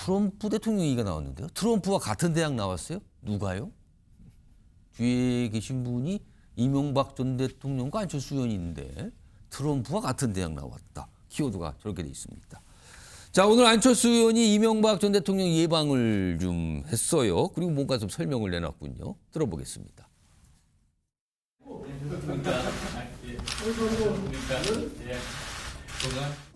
트럼프 대통령 얘기가 나왔는데요. 트럼프와 같은 대학 나왔어요? 누가요? 뒤에 계신 분이 이명박 전 대통령과 안철수 의원인데 트럼프와 같은 대학 나왔다. 키워드가 저렇게 돼 있습니다. 자, 오늘 안철수 의원이 이명박 전 대통령 예방을 좀 했어요. 그리고 뭔가 좀 설명을 내놨군요. 들어보겠습니다.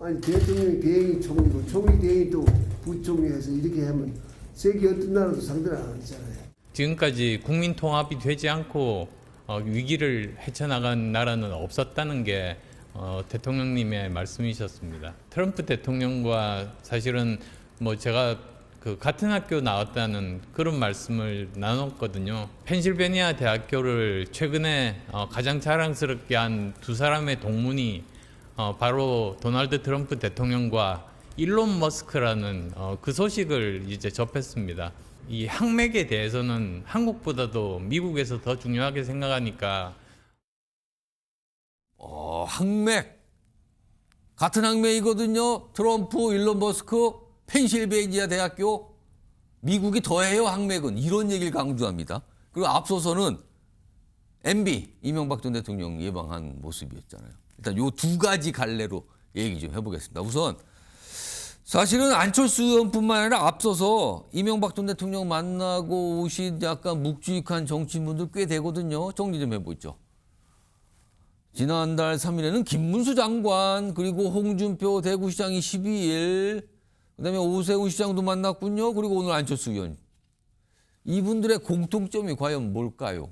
아니 대통령이 대행이 총리고 총리 대행이 또 부총리해서 이렇게 하면 세계 어떤 나라도 상대를 안 하잖아요. 지금까지 국민 통합이 되지 않고 위기를 헤쳐나간 나라는 없었다는 게 대통령님의 말씀이셨습니다. 트럼프 대통령과 사실은 뭐 제가 같은 학교 나왔다는 그런 말씀을 나눴거든요. 펜실베니아 대학교를 최근에 가장 자랑스럽게 한 두 사람의 동문이 바로 도널드 트럼프 대통령과 일론 머스크라는 그 소식을 이제 접했습니다. 이 학맥에 대해서는 한국보다도 미국에서 더 중요하게 생각하니까. 학맥. 같은 학맥이거든요. 트럼프, 일론 머스크, 펜실베니아 대학교. 미국이 더해요, 학맥은. 이런 얘기를 강조합니다. 그리고 앞서서는 MB, 이명박 전 대통령 예방한 모습이었잖아요. 일단 요 두 가지 갈래로 얘기 좀 해보겠습니다. 우선 사실은 안철수 의원뿐만 아니라 앞서서 이명박 전 대통령 만나고 오신 약간 묵직한 정치인분들 꽤 되거든요. 정리 좀 해보죠. 지난달 3일에는 김문수 장관 그리고 홍준표 대구시장이 12일 그다음에 오세훈 시장도 만났군요. 그리고 오늘 안철수 의원. 이분들의 공통점이 과연 뭘까요?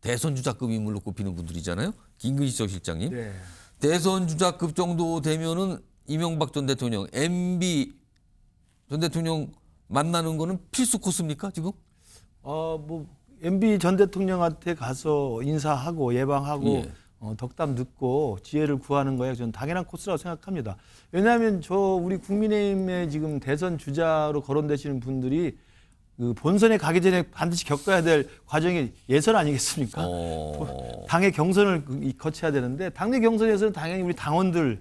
대선 주자급 인물로 꼽히는 분들이잖아요. 김근식 실장님. 네. 대선 주자급 정도 되면은 이명박 전 대통령, MB 전 대통령 만나는 거는 필수 코스입니까 지금? 뭐 MB 전 대통령한테 가서 인사하고 예방하고 예. 덕담 듣고 지혜를 구하는 거야 저는 당연한 코스라고 생각합니다. 왜냐하면 우리 국민의힘의 지금 대선 주자로 거론되시는 분들이 그 본선에 가기 전에 반드시 겪어야 될 과정이 예선 아니겠습니까? 당의 경선을 거쳐야 되는데 당내 경선에서는 당연히 우리 당원들의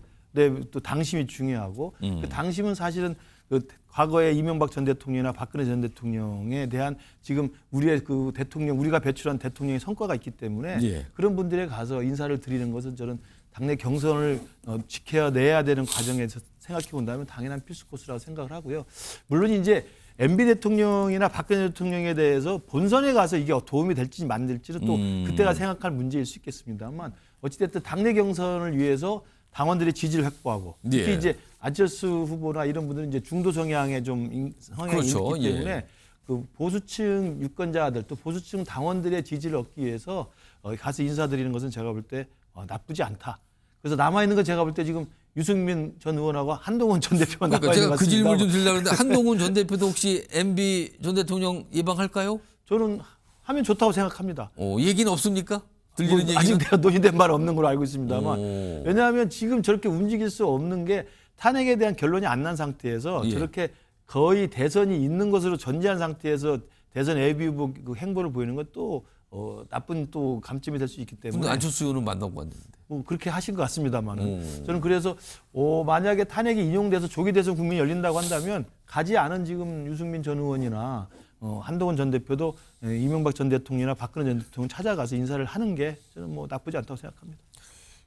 또 당심이 중요하고 그 당심은 사실은 그 과거에 이명박 전 대통령이나 박근혜 전 대통령에 대한 지금 우리의 그 대통령 우리가 배출한 대통령의 성과가 있기 때문에 예. 그런 분들에 가서 인사를 드리는 것은 저는 당내 경선을 지켜내야 되는 과정에서 생각해 본다면 당연한 필수 코스라고 생각을 하고요. 물론 이제 MB 대통령이나 박근혜 대통령에 대해서 본선에 가서 이게 도움이 될지 만들지는 또 그때가 생각할 문제일 수 있겠습니다만 어찌됐든 당내 경선을 위해서 당원들의 지지를 확보하고 특히 예. 이제 안철수 후보나 이런 분들은 이제 중도 성향의 좀 성향이 그렇죠. 있기 때문에 예. 그 보수층 유권자들 또 보수층 당원들의 지지를 얻기 위해서 가서 인사드리는 것은 제가 볼 때 나쁘지 않다. 그래서 남아 있는 건 제가 볼 때 지금 유승민 전 의원하고 한동훈 전 대표만 남아 그러니까 있는 제가 것 그 같습니다. 질문을 좀 드리려고 했는데 한동훈 전 대표도 혹시 MB 전 대통령 예방할까요? 저는 하면 좋다고 생각합니다. 얘기는 없습니까? 들리는 얘기는? 아직 내가 논의된 바는 없는 걸로 알고 있습니다만 오. 왜냐하면 지금 저렇게 움직일 수 없는 게 탄핵에 대한 결론이 안 난 상태에서 예. 저렇게 거의 대선이 있는 것으로 전제한 상태에서 대선 예비 후보 그 행보를 보이는 건 또 나쁜 또 감점이 될 수 있기 근데 때문에 안철수 의원은 만나고 왔는데. 뭐 그렇게 하신 것 같습니다만은 저는 그래서 만약에 탄핵이 인용돼서 조기 대선 국민이 열린다고 한다면 가지 않은 지금 유승민 전 의원이나 한동훈 전 대표도 이명박 전 대통령이나 박근혜 전 대통령 찾아가서 인사를 하는 게 저는 뭐 나쁘지 않다고 생각합니다.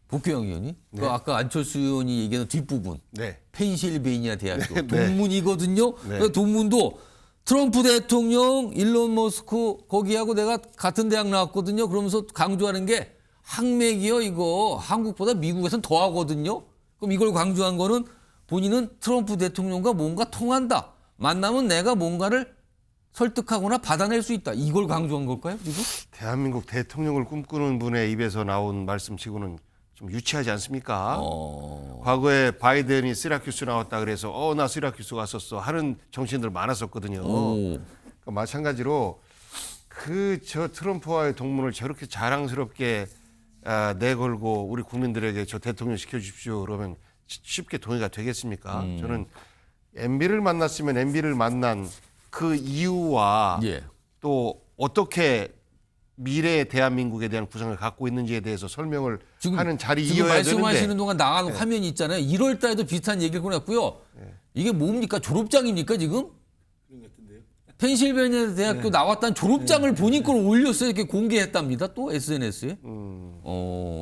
복귀영 의원이? 그 아까 안철수 의원이 얘기하는 뒷부분. 네. 펜실베니아 대학교 네. 동문이거든요. 그 동문도 트럼프 대통령, 일론 머스크 거기하고 내가 같은 대학 나왔거든요. 그러면서 강조하는 게 학맥이요. 이거 한국보다 미국에선 더 하거든요. 그럼 이걸 강조한 거는 본인은 트럼프 대통령과 뭔가 통한다. 만나면 내가 뭔가를 설득하거나 받아낼 수 있다. 이걸 강조한 걸까요? 지금? 대한민국 대통령을 꿈꾸는 분의 입에서 나온 말씀치고는 좀 유치하지 않습니까? 과거에 바이든이 시라큐스 나왔다 그래서 나 시라큐스 갔었어 하는 정치인들 많았었거든요. 그러니까 마찬가지로 저 트럼프와의 동문을 저렇게 자랑스럽게 내걸고 우리 국민들에게 저 대통령 시켜주십시오 그러면 쉽게 동의가 되겠습니까? 저는 MB를 만났으면 MB를 만난 그 이유와 예. 또 어떻게 미래의 대한민국에 대한 구상을 갖고 있는지에 대해서 설명을 하는 지금 자리이어야 말씀하시는 되는데 동안 나간 화면이 있잖아요. 1월 달에도 비슷한 얘기를 꺼냈고요. 이게 뭡니까? 졸업장입니까 지금? 펜실베니아 대학교 나왔다는 졸업장을 본인 걸 올렸어요. 이렇게 공개했답니다. 또 SNS에.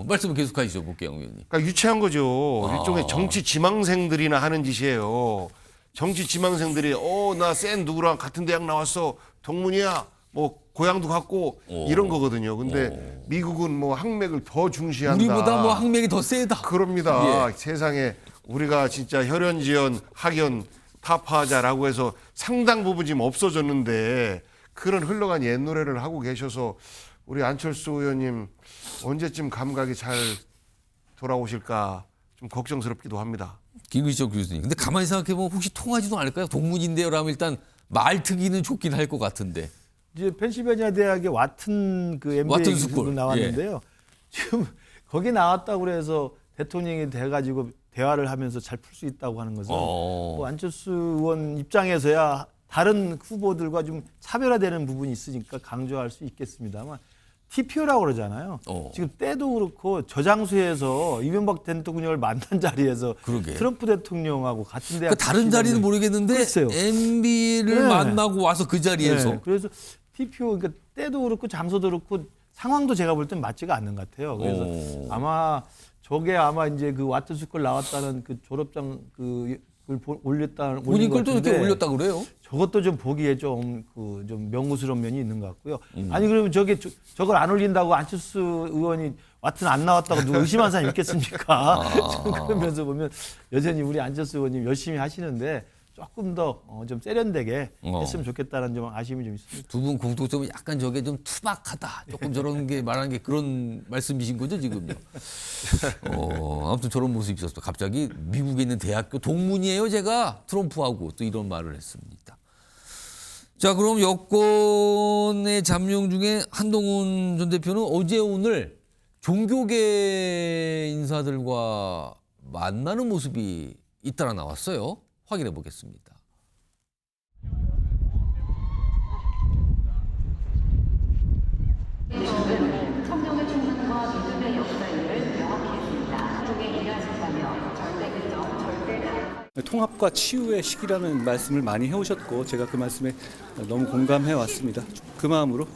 말씀 계속하시죠, 복귀영 의원님. 그러니까 유치한 거죠. 일종의 정치 지망생들이나 하는 짓이에요. 정치 지망생들이 나 센 누구랑 같은 대학 나왔어. 동문이야. 뭐 고향도 같고 이런 거거든요. 근데 미국은 뭐 학맥을 더 중시한다. 우리보다 뭐 학맥이 더 세다. 그럽니다. 예. 세상에 우리가 진짜 혈연지연 학연 타파하자라고 해서 상당 부분 지금 없어졌는데 그런 흘러간 옛 노래를 하고 계셔서 우리 안철수 의원님 언제쯤 감각이 잘 돌아오실까 좀 걱정스럽기도 합니다. 김의석 교수님. 근데 가만히 생각해보면 혹시 통하지도 않을까요? 동문인데요. 라면 일단 말특이는 좋긴 할 것 같은데. 이제 펜실베니아 대학의 와튼 그 와튼 MBA 스쿨. 그 나왔는데요. 지금 거기 나왔다고 그래서 대통령이 돼가지고 대화를 하면서 잘 풀 수 있다고 하는 것은 뭐 안철수 의원 입장에서야 다른 후보들과 좀 차별화되는 부분이 있으니까 강조할 수 있겠습니다만 TPO라고 그러잖아요. 지금 때도 그렇고 저 장소에서 이명박 대통령을 만난 자리에서 그러게. 트럼프 대통령하고 같은 대학 그 다른 자리는 모르겠는데 글쎄요. MB를 네. 만나고 와서 그 자리에서. 네, 그래서 TPO 그러니까 때도 그렇고 장소도 그렇고 상황도 제가 볼 땐 맞지가 않는 것 같아요. 그래서 아마 저게 아마 이제 그 와튼 스쿨 나왔다는 그 졸업장 그걸 올렸다는 본인 걸도 이렇게 올렸다 그래요? 저것도 좀 보기에 좀 명구스러운 면이 있는 것 같고요. 아니 그러면 저걸 안 올린다고 안철수 의원이 와튼 안 나왔다고 누가 의심한 사람이 있겠습니까? 그러면서 보면 여전히 우리 안철수 의원님 열심히 하시는데 조금 더 좀 세련되게 했으면 좋겠다는 좀 아쉬움이 좀 있습니다. 두 분 공통점은 약간 저게 좀 투박하다. 조금 저런 게 말하는 게 그런 말씀이신 거죠, 지금요? 아무튼 저런 모습이 있었어. 갑자기 미국에 있는 대학교 동문이에요, 제가. 트럼프하고 또 이런 말을 했습니다. 자, 그럼 여권의 잠룡 중에 한동훈 전 대표는 어제 오늘 종교계 인사들과 만나는 모습이 잇따라 나왔어요. 확인해 보겠습니다. 성령의 충만과 믿음의 역사를 명확히 했습니다. 중에 일하신다며 절대 긍정, 절대 통합과 치유의 시기라는 말씀을 많이 해오셨고 제가 그 말씀에 너무 공감해 왔습니다. 그 마음으로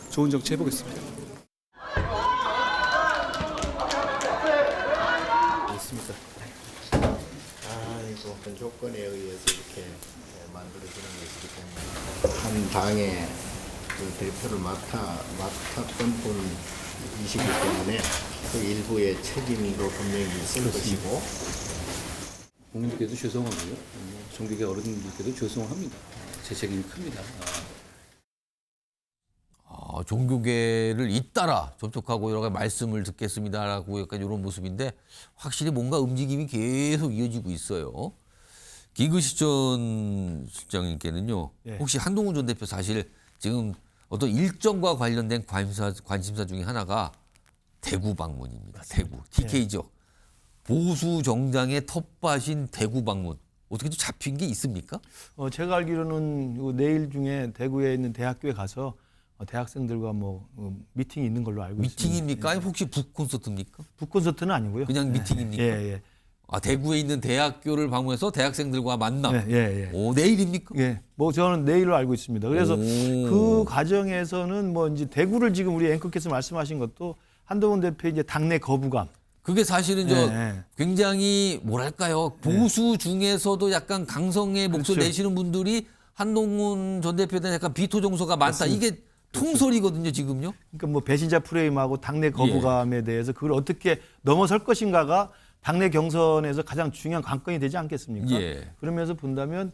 좋은 정치 해보겠습니다. 있습니다. 아이고, 어떤 조건에 의해서 이렇게 만들어지는 것이기 때문에 한 당의 그 대표를 맡았던 분이시기 때문에 그 일부의 책임도 분명히 있을 것이고 국민께도 죄송하고요. 종교계 어른들께도 죄송합니다. 제 책임이 큽니다. 종교계를 잇따라 접촉하고 여러 가지 말씀을 듣겠습니다라고 약간 이런 모습인데 확실히 뭔가 움직임이 계속 이어지고 있어요. 김의식 전 실장님께는요. 예. 혹시 한동훈 전 대표 사실 지금 어떤 일정과 관련된 관심사 중에 하나가 대구 방문입니다. 대구. TK죠. 보수 정당의 텃밭인 대구 방문. 어떻게 좀 잡힌 게 있습니까? 제가 알기로는 내일 중에 대구에 있는 대학교에 가서 대학생들과 미팅이 있는 걸로 알고 있습니다. 미팅입니까? 아니 혹시 북 콘서트입니까? 북콘서트는 아니고요. 그냥 미팅입니까? 예. 대구에 있는 대학교를 방문해서 대학생들과 만남. 예. 오, 내일입니까? 예. 저는 내일로 알고 있습니다. 그래서 오. 그 과정에서는 이제 대구를 지금 우리 앵커께서 말씀하신 것도 한동훈 대표의 이제 당내 거부감. 그게 사실은 굉장히 뭐랄까요. 보수 중에서도 약간 강성의 목소리 그렇죠. 내시는 분들이 한동훈 전 대표에 대한 약간 비토 정서가 많다. 이게 통설이거든요, 지금요. 그러니까 배신자 프레임하고 당내 거부감에 대해서 그걸 어떻게 넘어설 것인가가 당내 경선에서 가장 중요한 관건이 되지 않겠습니까? 예. 그러면서 본다면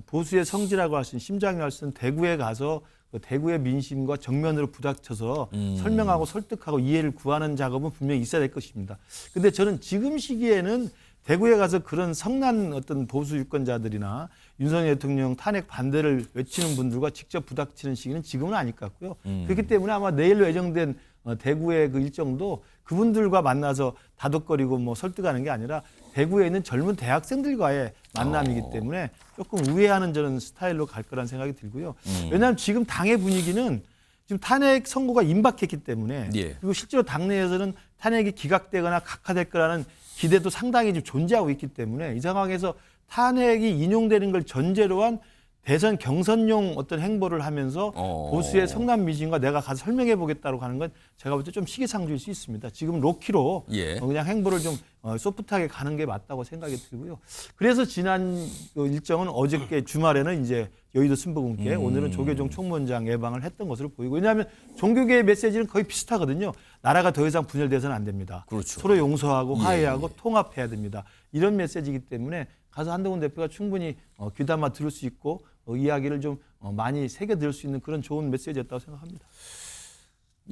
보수의 성지라고 할 수 있는 심장이라고 할 수 있는 대구에 가서 그 대구의 민심과 정면으로 부닥쳐서 설명하고 설득하고 이해를 구하는 작업은 분명히 있어야 될 것입니다. 근데 저는 지금 시기에는 대구에 가서 그런 성난 어떤 보수 유권자들이나 윤석열 대통령 탄핵 반대를 외치는 분들과 직접 부닥치는 시기는 지금은 아닐 것 같고요. 그렇기 때문에 아마 내일로 예정된 대구의 그 일정도 그분들과 만나서 다독거리고 설득하는 게 아니라 대구에 있는 젊은 대학생들과의 만남이기 때문에 조금 우회하는 저는 스타일로 갈 거라는 생각이 들고요. 왜냐하면 지금 당의 분위기는 지금 탄핵 선고가 임박했기 때문에 그리고 실제로 당내에서는 탄핵이 기각되거나 각하될 거라는 기대도 상당히 지금 존재하고 있기 때문에 이 상황에서 탄핵이 인용되는 걸 전제로 한 대선 경선용 어떤 행보를 하면서 보수의 성남 미진과 내가 가서 설명해 보겠다고 하는 건 제가 볼 때 좀 시기상조일 수 있습니다. 지금 로키로 예. 그냥 행보를 좀 소프트하게 가는 게 맞다고 생각이 들고요. 그래서 지난 일정은 어저께 주말에는 이제 여의도 순복음교회, 오늘은 조계종 총무원장 예방을 했던 것으로 보이고, 왜냐하면 종교계의 메시지는 거의 비슷하거든요. 나라가 더 이상 분열돼서는 안 됩니다. 그렇죠. 서로 용서하고 화해하고 예. 통합해야 됩니다. 이런 메시지이기 때문에 가서 한동훈 대표가 충분히 귀담아 들을 수 있고 이야기를 좀 많이 새겨 들을 수 있는 그런 좋은 메시지였다고 생각합니다.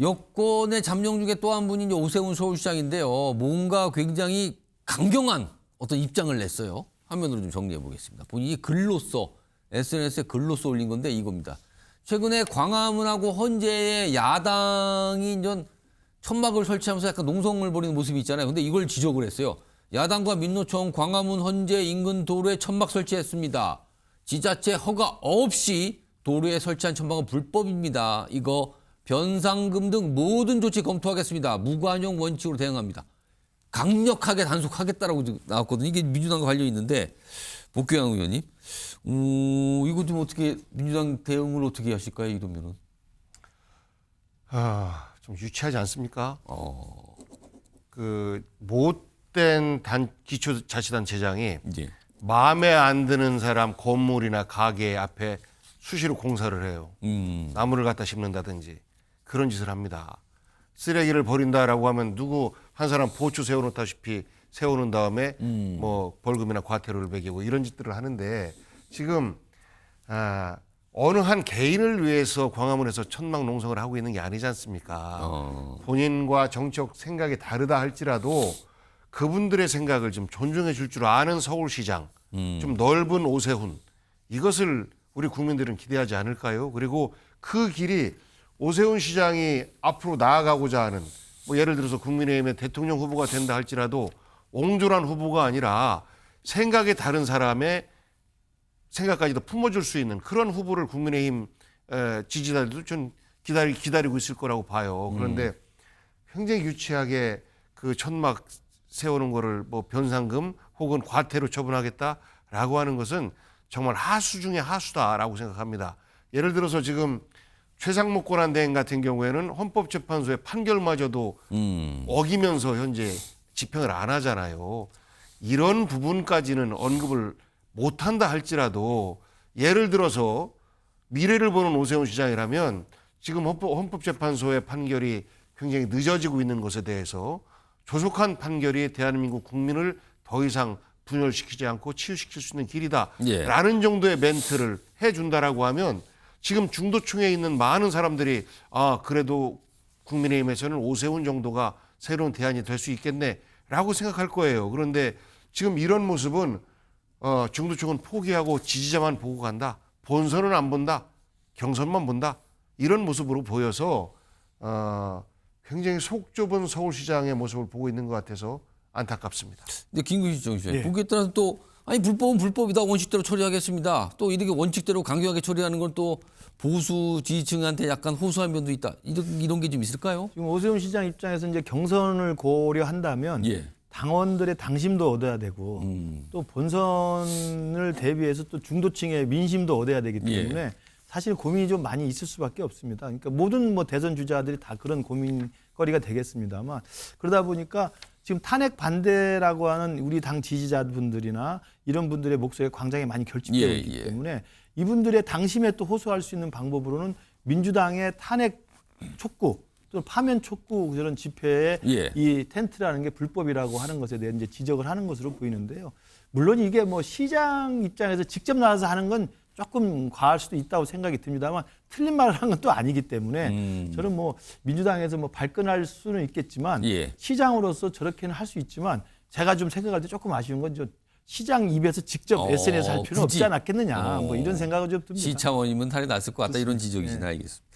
여권의 잠룡 중에 또 한 분이 이제 오세훈 서울시장인데요. 뭔가 굉장히 강경한 어떤 입장을 냈어요. 화면으로 좀 정리해 보겠습니다. 본인이 글로써 SNS에 글로써 올린 건데 이겁니다. 최근에 광화문하고 헌재의 야당이 이제 천막을 설치하면서 약간 농성을 벌이는 모습이 있잖아요. 근데 이걸 지적을 했어요. 야당과 민노총 광화문 헌재 인근 도로에 천막 설치했습니다. 지자체 허가 없이 도로에 설치한 천막은 불법입니다. 이거 변상금 등 모든 조치 검토하겠습니다. 무관용 원칙으로 대응합니다. 강력하게 단속하겠다라고 나왔거든요. 이게 민주당과 관련이 있는데 복귀양 의원님, 이거 좀 어떻게 민주당 대응을 어떻게 하실까요? 이러면은 좀 유치하지 않습니까? 그 못된 기초자치단체장이 이제 마음에 안 드는 사람 건물이나 가게 앞에 수시로 공사를 해요. 나무를 갖다 심는다든지 그런 짓을 합니다. 쓰레기를 버린다라고 하면 누구 한 사람 보초 세워놓다시피 세워놓은 다음에 뭐 벌금이나 과태료를 매기고 이런 짓들을 하는데, 지금 어느 한 개인을 위해서 광화문에서 천막 농성을 하고 있는 게 아니지 않습니까? 본인과 정치적 생각이 다르다 할지라도 그분들의 생각을 좀 존중해 줄 줄 아는 서울시장, 좀 넓은 오세훈, 이것을 우리 국민들은 기대하지 않을까요? 그리고 그 길이 오세훈 시장이 앞으로 나아가고자 하는, 뭐 예를 들어서 국민의힘의 대통령 후보가 된다 할지라도 옹졸한 후보가 아니라 생각이 다른 사람의 생각까지도 품어줄 수 있는 그런 후보를 국민의힘 지지자들도 좀 기다리고 있을 거라고 봐요. 그런데 굉장히 유치하게 그 천막 세우는 거를 뭐 변상금 혹은 과태료 처분하겠다라고 하는 것은 정말 하수 중에 하수다라고 생각합니다. 예를 들어서 지금 최상목 권한대행 같은 경우에는 헌법재판소의 판결마저도 어기면서 현재 집행을 안 하잖아요. 이런 부분까지는 언급을 못한다 할지라도, 예를 들어서 미래를 보는 오세훈 시장이라면 지금 헌법재판소의 판결이 굉장히 늦어지고 있는 것에 대해서 조속한 판결이 대한민국 국민을 더 이상 분열시키지 않고 치유시킬 수 있는 길이다라는 정도의 멘트를 해준다라고 하면, 지금 중도층에 있는 많은 사람들이 그래도 국민의힘에서는 오세훈 정도가 새로운 대안이 될 수 있겠네라고 생각할 거예요. 그런데 지금 이런 모습은 중도층은 포기하고 지지자만 보고 간다, 본선은 안 본다, 경선만 본다, 이런 모습으로 보여서 굉장히 속 좁은 서울시장의 모습을 보고 있는 것 같아서 안타깝습니다. 근데 김구식 정치원 예. 보기에 따라서 또 아니 불법은 불법이다, 원칙대로 처리하겠습니다. 또 이렇게 원칙대로 강경하게 처리하는 건 또 보수 지지층한테 약간 호소한 면도 있다. 이런 게 좀 있을까요? 지금 오세훈 시장 입장에서 이제 경선을 고려한다면 예. 당원들의 당심도 얻어야 되고 또 본선을 대비해서 또 중도층의 민심도 얻어야 되기 때문에 사실 고민이 좀 많이 있을 수밖에 없습니다. 그러니까 모든 뭐 대선 주자들이 다 그런 고민거리가 되겠습니다만, 그러다 보니까 지금 탄핵 반대라고 하는 우리 당 지지자분들이나 이런 분들의 목소리가 굉장히 많이 결집되어 있기 때문에 이분들의 당심에 또 호소할 수 있는 방법으로는 민주당의 탄핵 촉구 또 파면 촉구 그런 집회에 이 텐트라는 게 불법이라고 하는 것에 대해 이제 지적을 하는 것으로 보이는데요. 물론 이게 뭐 시장 입장에서 직접 나와서 하는 건 조금 과할 수도 있다고 생각이 듭니다만, 틀린 말을 한 건 또 아니기 때문에 저는 뭐 민주당에서 뭐 발끈할 수는 있겠지만 시장으로서 저렇게는 할 수 있지만, 제가 좀 생각할 때 조금 아쉬운 건 시장 입에서 직접 SNS 할 필요는 없지 않았겠느냐, 뭐 이런 생각을 좀 듭니다. 시 차원이면 탈이 났을 것 같다, 이런 지적이시나 알겠습니다.